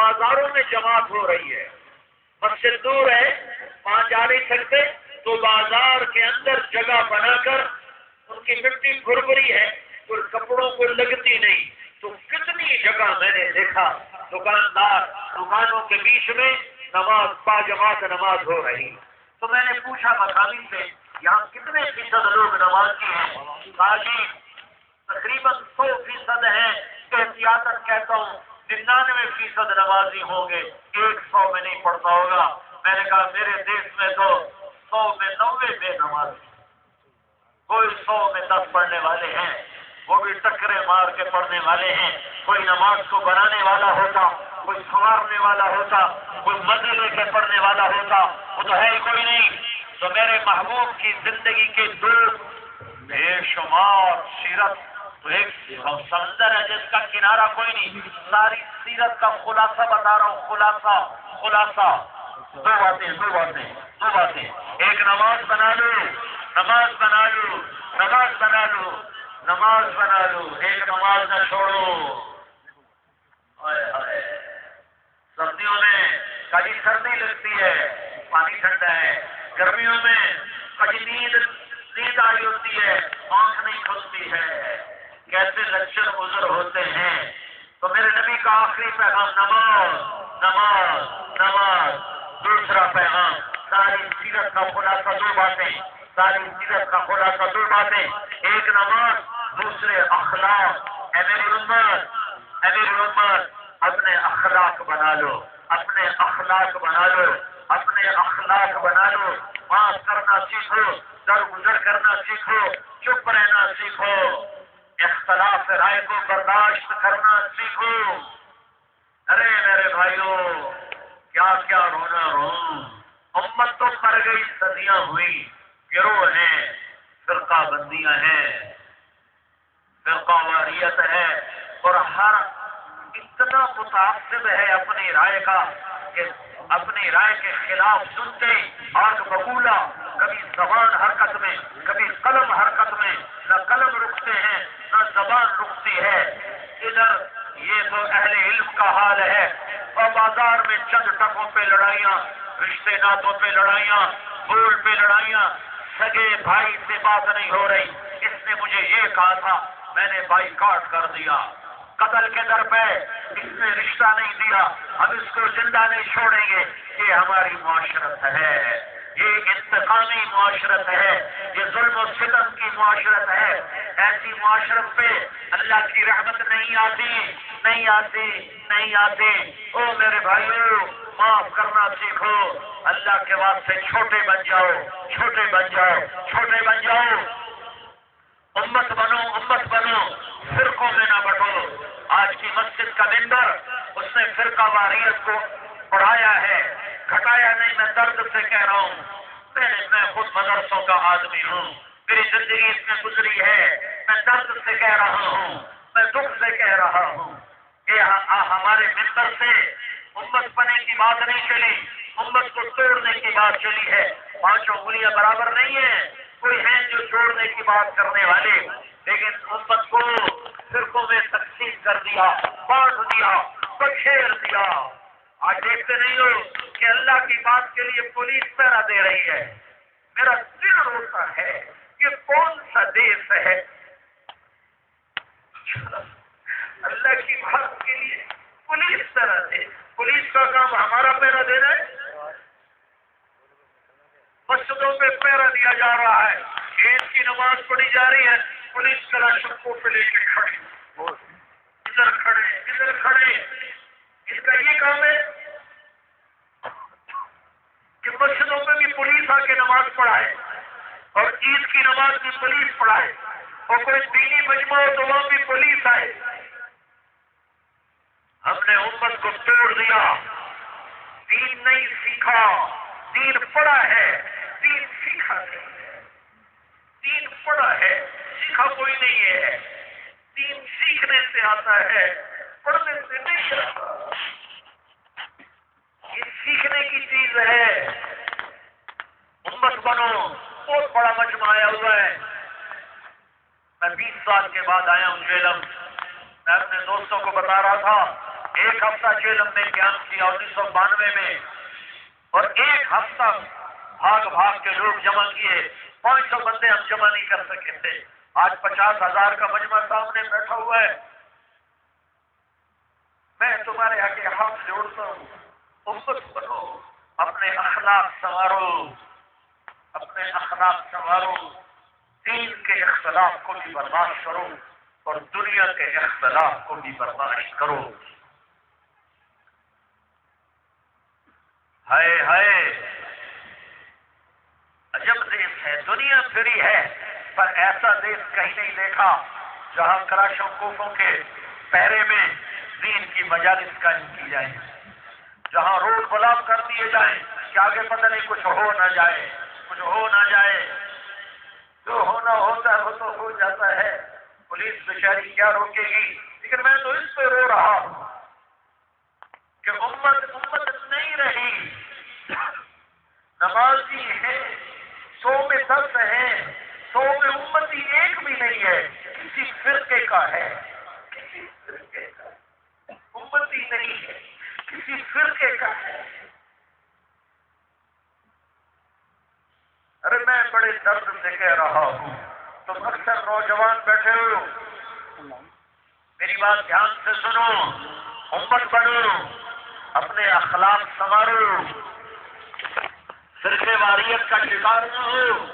بازاروں میں جماعت ہو رہی ہے، مسجد دور ہے، وہاں جا نہیں سکتے، تو بازار کے اندر جگہ بنا کر ان کی مٹی بھربھری ہے اور کپڑوں کو لگتی نہیں، تو کتنی جگہ میں نے دیکھا دکاندار دکانوں کے بیچ میں نماز با جماعت نماز ہو رہی۔ تو میں نے پوچھا مقامی سے یہاں کتنے فیصد لوگ نمازی ہیں؟ کہا جی تقریباً 100% ہیں، احتیاطاً کہتا ہوں 99% نمازی ہوں گے، 100 میں نہیں پڑھتا ہوگا۔ میں نے کہا میرے دیش میں تو 100 میں 90 بے نمازی، کوئی 100 میں 10 پڑھنے والے ہیں، وہ بھی ٹکرے مار کے پڑھنے والے ہیں۔ کوئی نماز کو بنانے والا ہوتا، کوئی سنوارنے والا ہوتا، کوئی مزے لے کے پڑھنے والا ہوتا، وہ تو ہے ہی کوئی نہیں۔ تو میرے محبوب کی زندگی کے دو بے شمار سیرت، تو ایک سمندر ہے جس کا کنارہ کوئی نہیں، ساری سیرت کا خلاصہ بتا رہا ہوں، خلاصہ دو باتیں، ایک نماز بنا لو، ایک نماز نہ چھوڑو۔ سردیوں میں کبھی سردی لگتی ہے، پانی ٹھنڈا ہے، گرمیوں میں کبھی نیند آئی ہوتی ہے، آنکھ نہیں کھلتی ہے، کیسے لچر گزر ہوتے ہیں۔ تو میرے نبی کا آخری پیغام نماز، دوسرا پیغام ساری سیرت کا خلاصہ دو باتیں، ایک نماز، دوسرے اخلاق۔ اے میری امت اپنے اخلاق بنا لو، معاف کرنا سیکھو، درگزر کرنا سیکھو، چپ رہنا سیکھو، اختلاف رائے کو برداشت کرنا سیکھو۔ ارے میرے بھائیوں کیا رونا رون، امت تو مر گئی، صدیاں ہوئی، گروہ ہیں، فرقہ بندیاں ہیں، فرقہ واریت ہے، اور ہر اتنا متعصب ہے اپنی رائے کا کہ اپنی رائے کے خلاف سنتے آگ ببولا، کبھی زبان حرکت میں، کبھی قلم حرکت میں، نہ قلم رکتے ہیں نہ زبان رکتی ہے۔ ادھر یہ تو اہل علم کا حال ہے، اور بازار میں چند ٹکوں پہ لڑائیاں، رشتے ناتوں پہ لڑائیاں، بول پہ لڑائیاں، سگے بھائی سے بات نہیں ہو رہی، اس نے مجھے یہ کہا تھا، میں نے بائیکاٹ کر دیا، قتل کے در پہ اس نے رشتہ نہیں دیا، ہم اس کو زندہ نہیں چھوڑیں گے۔ یہ ہماری معاشرت ہے، یہ انتقامی معاشرت ہے، یہ ظلم و ستم کی معاشرت ہے۔ ایسی معاشرت پہ اللہ کی رحمت نہیں آتی۔ او میرے بھائیوں معاف کرنا سیکھو، اللہ کے واسطے چھوٹے بن جاؤ، امت بنو، فرقوں میں نہ بٹو۔ آج کی مسجد کا ممبر اس نے فرقہ واریت کو پڑھایا ہے، گھٹایا نہیں، میں درد سے کہہ رہا ہوں، میں خود مدرسوں کا آدمی ہوں، میری زندگی اس میں گزری ہے، میں درد سے کہہ رہا ہوں، میں دکھ سے کہہ رہا ہوں کہ ہمارے ممبر سے امت بنے کی بات نہیں چلی، امت کو توڑنے کی بات چلی ہے۔ 5 انگلیاں برابر نہیں ہیں، کوئی ہیں جو جوڑنے کی بات کرنے والے، لیکن امت کو فرقوں میں تقسیم کر دیا، بانٹ دیا، بکھیر دیا۔ آج دیکھتے نہیں ہو کہ اللہ کی بات کے لیے پولیس پہرا دے رہی ہے۔ میرا دل روتا ہے کہ کون سا دیش ہے اللہ کی بات کے لیے پولیس پہرا دے۔ پولیس کا کام ہمارا پہرا دینا ہے، مسجدوں پہ پہرا دیا جا رہا ہے، عید کی نماز پڑھی جا رہی ہے، پولیس کلاشنکوف پہ لے کے کھڑی، ادھر کھڑے، اس کا یہ کام ہے کہ مسجدوں میں بھی پولیس آ کے نماز پڑھائے اور عید کی نماز بھی پولیس پڑھائے، اور کوئی دینی مجمع ہو تو وہاں بھی پولیس آئے۔ ہم نے امت کو توڑ دیا، دین نہیں سیکھا، دین پڑھا ہے، دین سیکھا نہیں ہے، دین پڑھا ہے، سیکھا کوئی نہیں ہے، دین سیکھنے سے آتا ہے، پڑھنے سے نہیں آتا، یہ سیکھنے کی چیز ہے۔ امت بنو، بہت بڑا مجمع آیا ہوا ہے، میں 20 سال کے بعد آیا ہوں جیلم، میں اپنے دوستوں کو بتا رہا تھا ایک ہفتہ جیلم میں قیام کیا 1992 میں، اور ایک ہفتہ بھاگ بھاگ کے لوگ جمع کیے، 500 بندے ہم جمع نہیں کر سکے تھے۔ آج 50,000 کا مجمع سامنے بیٹھا ہوا ہے۔ میں تمہارے آگے ہاتھ جوڑتا ہوں، امت بنو، اپنے اخلاق سنوارو، اپنے اخلاق سنوارو، دین کے اختلاف کو بھی برداشت کرو اور دنیا کے اختلاف کو بھی برداشت کرو۔ ہائے ہائے، عجب دیش ہے، دنیا پھری ہے، پر ایسا دیش کہیں نہیں دیکھا جہاں کراشوں کوفوں کے پہرے میں دین کی مجالس قائم کی جائیں، جہاں روڈ بلاک کر دیے جائیں کہ آگے پتہ نہیں کچھ ہو نہ جائے، کچھ ہو نہ جائے۔ جو ہونا ہوتا ہے وہ تو ہو جاتا ہے، پولیس بیچاری کیا روکے گی؟ لیکن میں تو اس پہ رو رہا ہوں کہ امت نہیں رہی، نمازی ہے 100 میں 10 ہیں، 100 میں امتی ایک بھی نہیں ہے، کسی فرقے کا ہے، کسی فرقے کا امتی نہیں ہے، کسی فرقے کا ہے۔ ارے میں بڑے درد سے کہہ رہا ہوں، تم اکثر نوجوان بیٹھے ہو، میری بات دھیان سے سنو، امت بنو، اپنے اخلاق سنوارو، فرقے واریت کا شکار نہ ہو۔